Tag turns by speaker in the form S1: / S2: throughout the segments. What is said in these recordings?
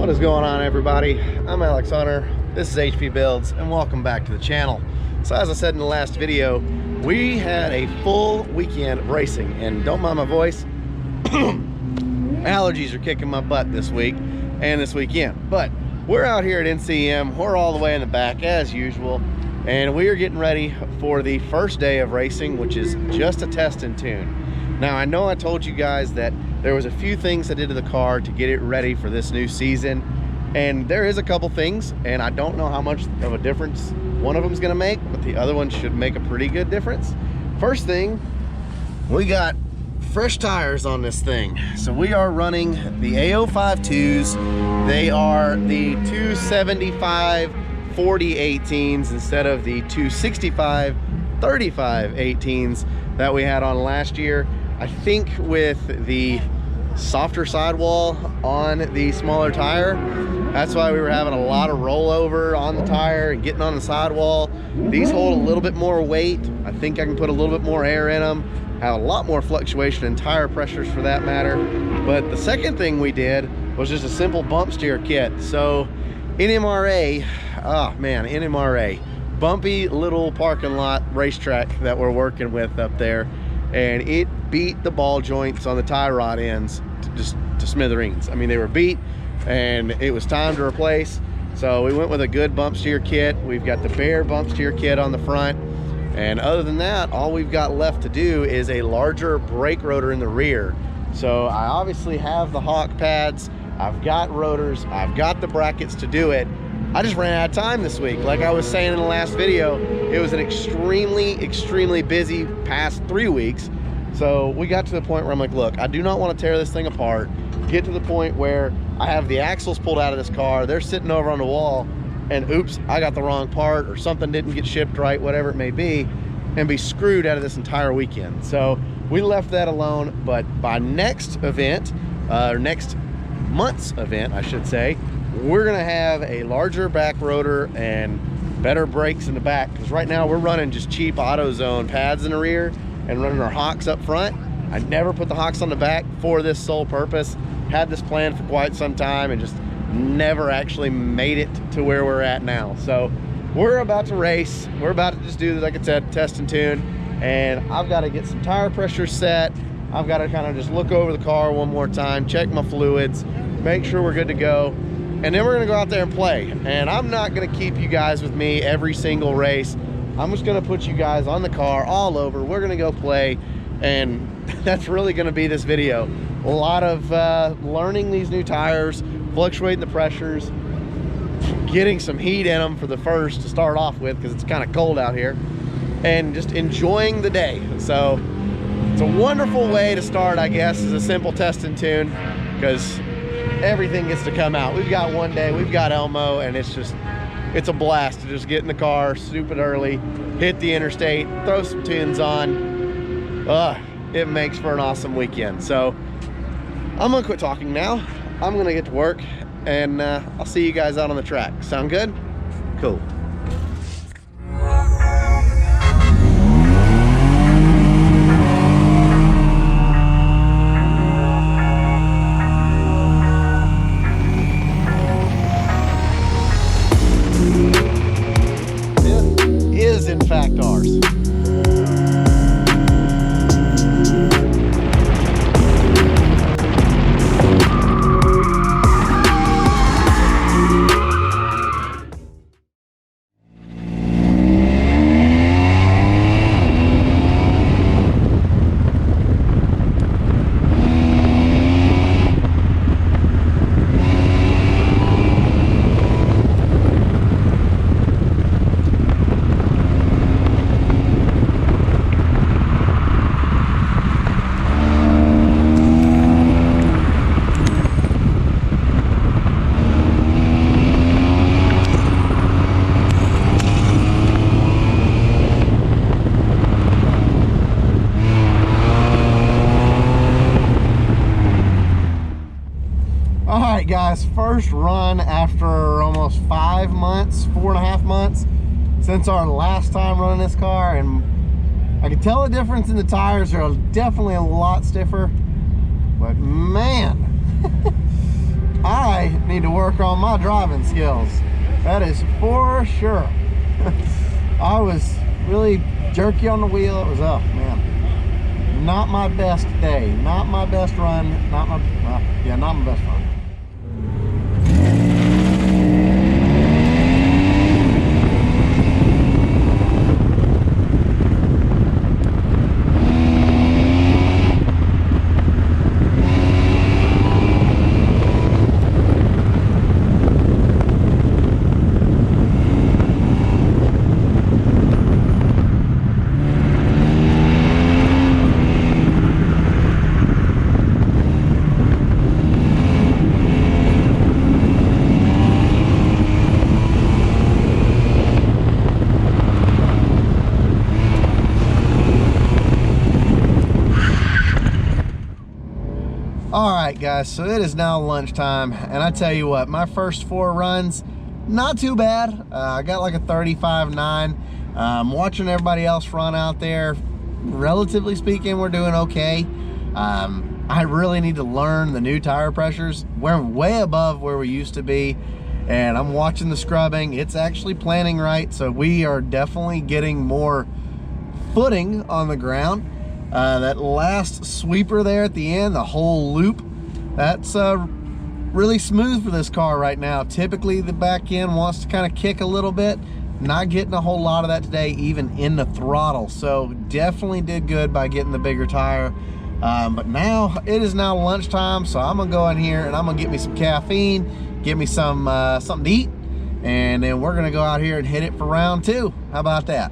S1: What is going on, everybody? I'm Alex Hunter, this is HP Builds, and welcome back to the channel. So as I said in the last video, we had a full weekend of racing, and don't mind my voice, allergies are kicking my butt this week and this weekend. But we're out here at NCM, we're all the way in the back as usual, and we are getting ready for the first day of racing, which is just a test and tune. Now, I know I told you guys that there was a few things I did to the car to get it ready for this new season, and there is a couple things, and I don't know how much of a difference one of them is going to make, but the other one should make a pretty good difference. First thing, we got fresh tires on this thing. So we are running the A052s. They are the 275 40 18s instead of the 265 35 18s that we had on last year. I think with the softer sidewall on the smaller tire, that's why we were having a lot of rollover on the tire and getting on the sidewall. These hold a little bit more weight. I think I can put a little bit more air in them, have a lot more fluctuation in tire pressures for that matter. But the second thing we did was just a simple bump steer kit. So NMRA, oh man, NMRA, bumpy little parking lot racetrack that we're working with up there, and it beat the ball joints on the tie rod ends to smithereens. I mean, they were beat and it was time to replace. So we went with a good bump steer kit. We've got the bare bump steer kit on the front, and other than that, all we've got left to do is a larger brake rotor in the rear. So I obviously have the hawk pads, I've got rotors, I've got the brackets to do it. I just ran out of time this week. Like I was saying in the last video, it was an extremely busy past 3 weeks. So we got to the point where I'm like, look, I do not want to tear this thing apart, get to the point where I have the axles pulled out of this car, they're sitting over on the wall, and oops, I got the wrong part, or something didn't get shipped right, whatever it may be, and be screwed out of this entire weekend. So we left that alone. But by next event, or next month's event, I should say, we're gonna have a larger back rotor and better brakes in the back, because right now we're running just cheap AutoZone pads in the rear and running our hocks up front. I never put the hocks on the back for this sole purpose. Had this planned for quite some time and just never actually made it to where we're at now. So we're about to race. We're about to just do, like I said, test and tune, and I've got to get some tire pressure set. I've got to kind of just look over the car one more time, check my fluids, make sure we're good to go, and then we're gonna go out there and play. And I'm not gonna keep you guys with me every single race. I'm just gonna put you guys on the car all over. We're gonna go play, and that's really gonna be this video. A lot of learning these new tires, fluctuating the pressures, getting some heat in them for the first to start off with, because it's kind of cold out here, and just enjoying the day. So it's a wonderful way to start, I guess, is a simple test and tune, because everything gets to come out. We've got one day, we've got Elmo, and it's a blast to just get in the car stupid early, hit the interstate, throw some tunes on. It makes for an awesome weekend. So I'm gonna quit talking now. I'm gonna get to work, and I'll see you guys out on the track. Sound good? Cool. This is in fact ours. right, guys, first run after almost 5 months, 4.5 months since our last time running this car, and I can tell the difference in the tires. They're definitely a lot stiffer, but man, I need to work on my driving skills. That is for sure. I was really jerky on the wheel. It was, oh man, not my best day, not my best run, not my best run. All right, guys, so it is now lunchtime, and I tell you what, my first 4 runs, not too bad. I got like a 35.9. Watching everybody else run out there, relatively speaking, we're doing okay. I really need to learn the new tire pressures. We're way above where we used to be, and I'm watching the scrubbing. It's actually planning right, so we are definitely getting more footing on the ground. That last sweeper there at the end, the whole loop, that's really smooth for this car right now. Typically the back end wants to kind of kick a little bit. Not getting a whole lot of that today, even in the throttle. So definitely did good by getting the bigger tire. But now it is now lunchtime, so I'm gonna go in here and I'm gonna get me some caffeine, get me some something to eat, and then we're gonna go out here and hit it for round 2. How about that?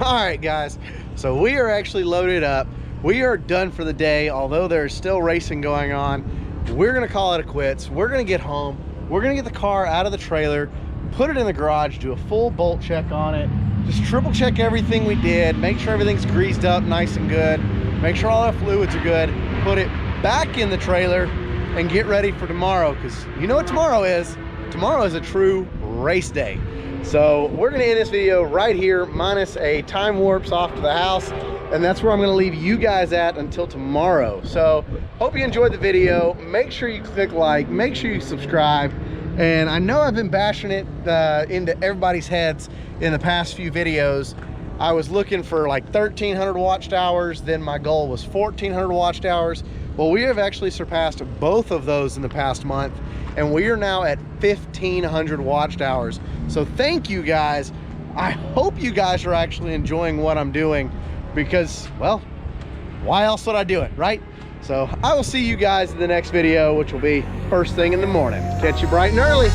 S1: All right, guys, so we are actually loaded up. We are done for the day, although there's still racing going on. We're gonna call it a quits. We're gonna get home. We're gonna get the car out of the trailer, put it in the garage, do a full bolt check on it, just triple check everything we did, make sure everything's greased up nice and good, make sure all our fluids are good, put it back in the trailer, and get ready for tomorrow, because you know what tomorrow is? Tomorrow is a true race day. So we're gonna end this video right here, minus a time warps off to the house, and that's where I'm gonna leave you guys at until tomorrow. So hope you enjoyed the video. Make sure you click like, make sure you subscribe. And I know I've been bashing it into everybody's heads in the past few videos. I was looking for like 1,300 watched hours, then my goal was 1,400 watched hours. Well, we have actually surpassed both of those in the past month, and we are now at 1,500 watched hours. So thank you guys. I hope you guys are actually enjoying what I'm doing, because, well, why else would I do it, right? So I will see you guys in the next video, which will be first thing in the morning. Catch you bright and early.